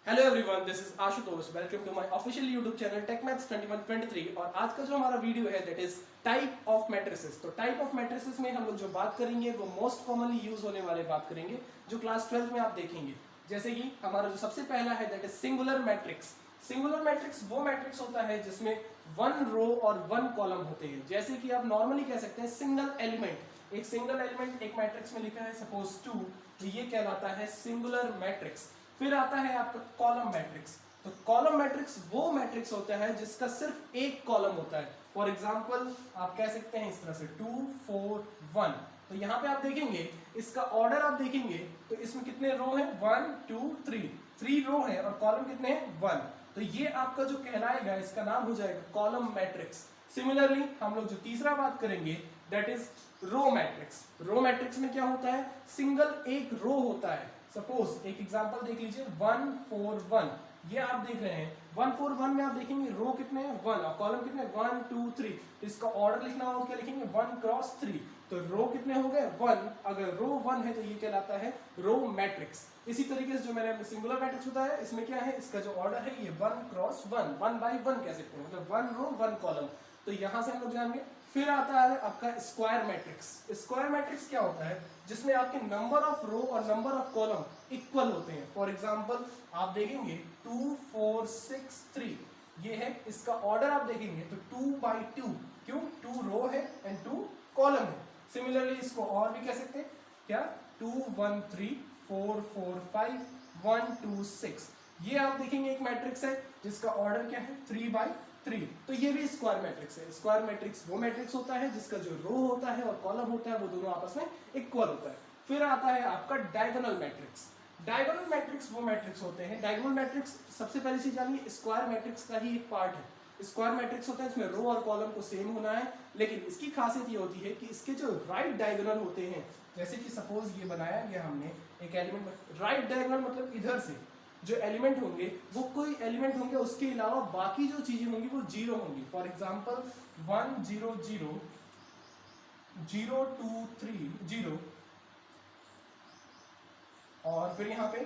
Hello everyone, this is Ashutosh. Welcome to my official YouTube channel tech maths 2123। और आज का जो हमारा वीडियो है that is type of matrices. तो टाइप ऑफ मैट्रिसेस में हम लोग जो बात करेंगे वो मोस्ट कॉमनली यूज होने वाले बात करेंगे जो क्लास 12 में आप देखेंगे। जैसे कि हमारा जो सबसे पहला है that is singular matrix. Singular matrix वो मैट्रिक्स होता है जिसमें वन रो और वन कॉलम होते हैं। जैसे कि आप नॉर्मली कह सकते हैं सिंगल एलिमेंट, एक सिंगल एलिमेंट एक मैट्रिक्स में लिखा है सपोज 2, तो ये कहलाता है सिंगुलर मैट्रिक्स। फिर आता है आपका कॉलम मैट्रिक्स। तो कॉलम मैट्रिक्स वो मैट्रिक्स होता है जिसका सिर्फ एक कॉलम होता है। फॉर एग्जांपल आप कह सकते हैं इस तरह से 2 4 1। तो यहाँ पे आप देखेंगे इसका ऑर्डर आप देखेंगे तो इसमें कितने रो हैं 1 2 3, 3 रो है और कॉलम कितने हैं 1। तो ये आपका जो कहलाएगा इसका नाम हो जाएगा कॉलम मैट्रिक्स। सिमिलरली हम लोग जो तीसरा बात करेंगे that is row matrix. Row matrix में क्या होता है, सिंगल एक रो होता है। सपोज एक एग्जांपल देख लीजिए 1 4 1, ये आप देख रहे हैं 1 4 1 में आप देखेंगे रो कितने हैं 1 और कॉलम कितने 1 2 3। तो इसका ऑर्डर लिखना हो क्या लिखेंगे 1 क्रॉस 3। तो रो कितने हो गए 1, अगर रो 1 है तो ये कहलाता है रो मैट्रिक्स। इसी तरीके से जो मैंने सिंगुलर मैट्रिक्स बताया इसमें क्या है, इसका जो ऑर्डर है ये 1 क्रॉस 1, 1 बाई 1 कह सकते हैं, मतलब 1 रो 1 कॉलम। तो यहां से हम लोग जानेंगे। फिर आता है आपका स्क्वायर मैट्रिक्स। स्क्वायर मैट्रिक्स क्या होता है, जिसमें आपके नंबर ऑफ रो और नंबर ऑफ कॉलम इक्वल होते हैं। फॉर एग्जांपल आप देखेंगे 2 4 6 3, ये है इसका ऑर्डर आप देखेंगे तो 2 बाई 2, क्यों 2 रो है एंड 2 कॉलम है। सिमिलरली इसको और भी कह सकते हैं क्या 2 1 3 4 4 5 1 2 6, ये आप देखेंगे एक मैट्रिक्स है जिसका ऑर्डर क्या है 3 बाई 3। तो ये भी स्क्वायर मैट्रिक्स है। स्क्वायर मैट्रिक्स वो मैट्रिक्स होता है जिसका जो रो होता है और कॉलम होता है वो दोनों आपस में इक्वल होता है। फिर आता है आपका डायगोनल मैट्रिक्स। डायगोनल मैट्रिक्स वो मैट्रिक्स होते हैं, डायगोनल मैट्रिक्स सबसे पहले चीज जानिए स्क्वायर मैट्रिक्स का ही एक पार्ट है। स्क्वायर मैट्रिक्स होता है इसमें रो और कॉलम को सेम होना है, लेकिन इसकी खासियत ये होती है कि इसके जो राइट डायगोनल होते हैं, जैसे कि सपोज ये बनाया गया हमने एक एलिमेंट, राइट डायगोनल मतलब इधर से जो एलिमेंट होंगे वो कोई एलिमेंट होंगे, उसके अलावा बाकी जो चीजें होंगी वो जीरो होंगी। फॉर एग्जांपल 1 0 0 0 2 3 0 और फिर यहाँ पे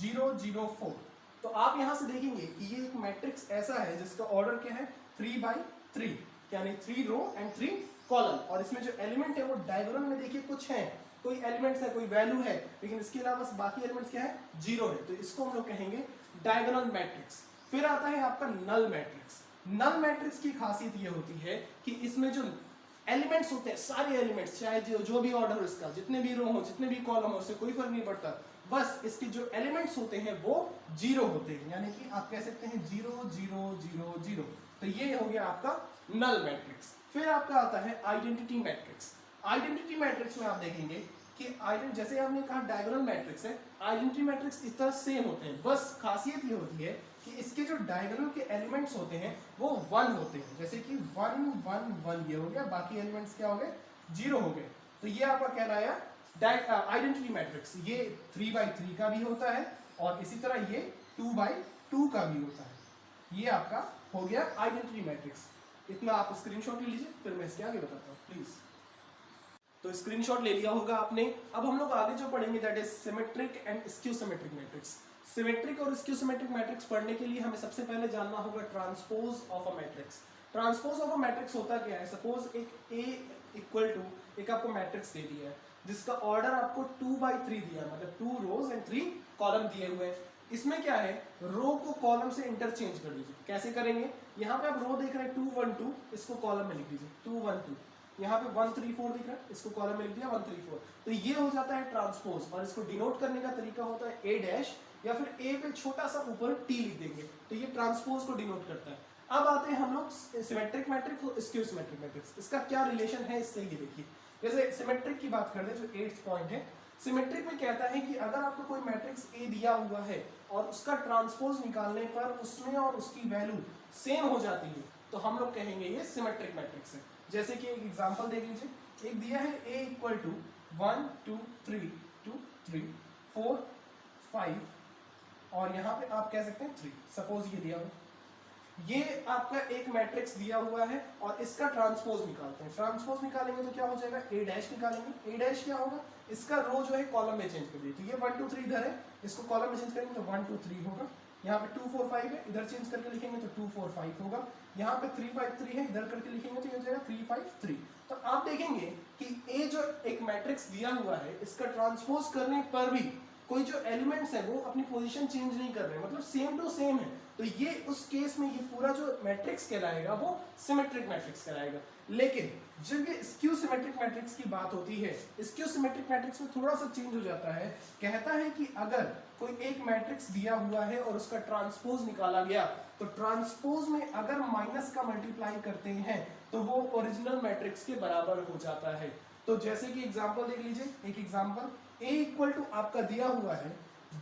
0 0 4। तो आप यहां से देखेंगे कि ये एक मैट्रिक्स ऐसा है जिसका ऑर्डर क्या है 3 बाई 3, यानी 3 रो एंड 3 कॉलम। और इसमें जो एलिमेंट है वो डायगोनल में देखिए कुछ है, कोई एलिमेंट्स है, कोई वैल्यू है, लेकिन इसके अलावा बाकी एलिमेंट्स क्या है जीरो है। तो इसको हम लोग कहेंगे डायगोनल मैट्रिक्स। फिर आता है आपका नल मैट्रिक्स। नल मैट्रिक्स की खासियत ये होती है कि इसमें जो एलिमेंट्स होते हैं, सारे एलिमेंट्स चाहे जो भी ऑर्डर हो इसका, जितने भी रो हो जितने भी कॉलम हो, उससे कोई फर्क नहीं पड़ता, बस इसके जो एलिमेंट्स होते हैं वो जीरो होते हैं, यानी कि आप कह सकते हैं 0 0 0 0। तो ये हो गया आपका नल मैट्रिक्स। फिर आपका आता है आइडेंटिटी मैट्रिक्स। आइडेंटिटी मैट्रिक्स में आप देखेंगे कि जैसे आपने कहा डायगोनल मैट्रिक्स है, आइडेंटिटी मैट्रिक्स इस तरह सेम होते हैं, बस खासियत ये होती है कि इसके जो डायगोनल के एलिमेंट्स होते हैं वो 1 होते हैं। जैसे कि 1 1 1 ये हो गया, बाकी एलिमेंट्स क्या हो गए 0 हो गए। तो ये आपका कहलाया आइडेंटिटी मैट्रिक्स। ये 3 बाई 3 का भी होता है और इसी तरह ये 2 बाई 2 का भी होता है। ये आपका हो गया आइडेंटिटी मैट्रिक्स। इतना आप स्क्रीनशॉट ले लीजिए, फिर मैं इसके आगे बताता हूँ प्लीज। तो स्क्रीनशॉट ले लिया होगा आपने। अब हम लोग आगे जो पढ़ेंगे that is symmetric and skew symmetric matrix. Symmetric और स्क्यू सिमेट्रिक मैट्रिक्स पढ़ने के लिए हमें सबसे पहले जानना होगा transpose of a matrix. Transpose of a matrix होता क्या है, सपोज एक A इक्वल टू एक आपको मैट्रिक्स दे दिया है जिसका ऑर्डर आपको 2 बाई 3 दिया, मतलब 2 रोज एंड 3 कॉलम दिए हुए हैं। इसमें क्या है, रो को कॉलम से इंटरचेंज कर दीजिए। कैसे करेंगे, यहाँ पे आप रो देख रहे हैं 2 1 2, इसको कॉलम में लिख दीजिए 2 1 2। यहाँ पे 1 3 4 दिख रहा है, इसको कॉलम में लिख दिया 1 3 4। तो ये हो जाता है ट्रांसपोज, और इसको डिनोट करने का तरीका होता है A डैश, या फिर A पे छोटा सा ऊपर T लिख देंगे, तो ये ट्रांसपोज को डिनोट करता है। अब आते हैं हम लोग सिमेट्रिक मैट्रिक्स और स्क्यू सिमेट्रिक मैट्रिक्स। इसका क्या रिलेशन है इससे ये देखिए। जैसे सिमेट्रिक की बात करते हैं, जो 8th पॉइंट है, सिमेट्रिक में कहता है कि अगर आपको कोई मैट्रिक्स A दिया हुआ है और उसका ट्रांसपोज निकालने पर उसमें और उसकी वैल्यू सेम हो जाती है तो हम लोग कहेंगे ये सिमेट्रिक मैट्रिक्स है। जैसे कि एक एग्जांपल देख लीजिए, एक दिया है A इक्वल टू 1 2 3 2 3 4 5 और यहाँ पे आप कह सकते हैं 3, सपोज ये दिया हो। ये आपका एक मैट्रिक्स दिया हुआ है और इसका ट्रांसपोज निकालते हैं। ट्रांसपोज निकालेंगे तो क्या हो जाएगा, ए डैश निकालेंगे। ए डैश क्या होगा, इसका रो जो है कॉलम में चेंज कर दिए, तो ये 1 2 3 इधर है, इसको कॉलम में चेंज करेंगे तो 1 2 3 होगा। यहाँ पे 2 4 5 है, इधर चेंज करके लिखेंगे तो 2 4 5 होगा। यहाँ पे 3 5 3 है, इधर करके लिखेंगे तो ये हो जाएगा 3 5 3। तो आप देखेंगे कि ए जो एक मैट्रिक्स दिया हुआ है, इसका ट्रांसपोज करने पर भी कोई जो एलिमेंट्स है वो अपनी पोजीशन चेंज नहीं कर रहे, मतलब सेम टू सेम है। तो ये उस केस में ये पूरा जो मैट्रिक्स कहलाएगा वो सिमेट्रिक मैट्रिक्स कहलाएगा। लेकिन जब ये स्क्यू सिमेट्रिक मैट्रिक्स की बात होती है, स्क्यू सिमेट्रिक मैट्रिक्स में थोड़ा सा चेंज हो जाता है। कहता है कि अगर कोई एक मैट्रिक्स दिया हुआ है और उसका ट्रांसपोज निकाला गया, तो ट्रांसपोज में अगर माइनस का मल्टीप्लाई करते हैं तो वो ओरिजिनल मैट्रिक्स के बराबर हो जाता है। तो जैसे कि एग्जांपल देख लीजिए, एक एग्जांपल a इक्वल टू आपका दिया हुआ है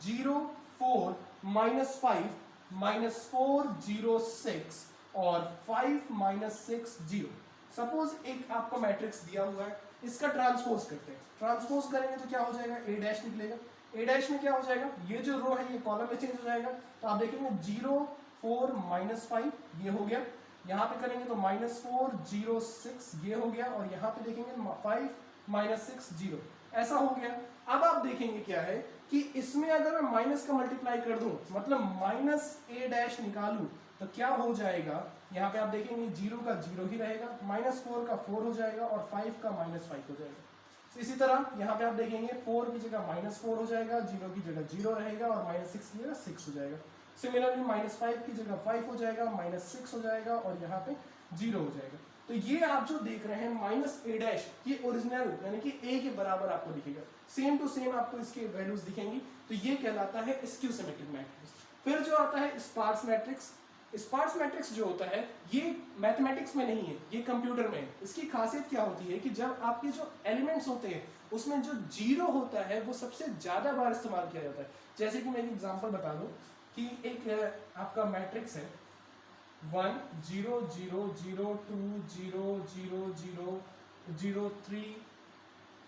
0 4 -5 -4 0 6 और 5 -6 0। सपोज एक आपका मैट्रिक्स दिया हुआ है, इसका ट्रांसपोज करते हैं। ट्रांसपोज करेंगे तो क्या हो जाएगा, a डैश निकलेगा। a डैश में क्या हो जाएगा, ये जो रो है ये कॉलम में चेंज हो जाएगा। तो आप देखेंगे 0 4 -5 ये हो गया, यहाँ पे करेंगे तो -4 0 6 ये हो गया, और यहाँ पे देखेंगे 5 -6 0 ऐसा हो गया। अब आप देखेंगे क्या है कि इसमें अगर मैं माइनस का मल्टीप्लाई कर दूं, मतलब -a डैश निकालूं, तो क्या हो जाएगा, यहाँ पे आप देखेंगे 0 का 0 ही रहेगा, -4 का 4 हो जाएगा और 5 का -5 हो जाएगा। तो इसी तरह यहाँ पे आप देखेंगे 4 की जगह -4 हो जाएगा, 0 की जगह 0 रहेगा और -6 की जगह 6 हो जाएगा। सिमिलरली -5 की जगह 5 हो जाएगा, -6 हो जाएगा और यहाँ पे 0 हो जाएगा। तो ये आप जो देख रहे हैं -a डैश, ये ओरिजिनल यानी कि a के बराबर आपको दिखेगा, सेम टू सेम आपको इसके वैल्यूज दिखेंगी। तो ये कहलाता है स्क्यू सिमेट्रिक मैट्रिक्स। फिर जो आता है स्पार्स मैट्रिक्स। स्पार्स मैट्रिक्स जो होता है ये मैथमेटिक्स में नहीं है, ये कंप्यूटर में है। इसकी खासियत क्या होती है कि जब आपके जो एलिमेंट्स होते हैं उसमें जो 0 होता है वो सबसे ज्यादा बार इस्तेमाल किया जाता है। जैसे कि मैं एक एग्जांपल बता दूं कि एक आपका मैट्रिक्स है 1 0 0 0 2 0 0 0 0 3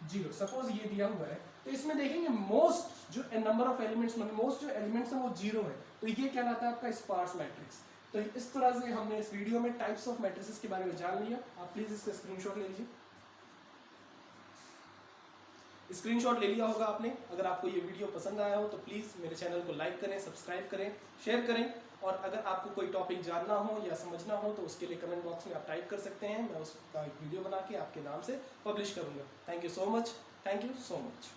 0, सपोज ये दिया हुआ है। तो इसमें देखेंगे मोस्ट जो नंबर ऑफ एलिमेंट्स, मतलब मोस्ट जो एलिमेंट्स है वो 0 है। तो ये कहलाता है आपका स्पार्स मैट्रिक्स। तो इस तरह से हमने इस वीडियो में टाइप्स ऑफ मैट्रिसेस के बारे में जान लिया। आप प्लीज इसका स्क्रीनशॉट ले लीजिए। स्क्रीनशॉट ले लिया होगा आपने। अगर आपको ये वीडियो पसंद आया हो तो प्लीज़ मेरे चैनल को लाइक करें, सब्सक्राइब करें, शेयर करें। और अगर आपको कोई टॉपिक जानना हो या समझना हो तो उसके लिए कमेंट बॉक्स में आप टाइप कर सकते हैं। मैं उसका एक वीडियो बना के आपके नाम से पब्लिश करूँगा। Thank you so much. Thank you so much.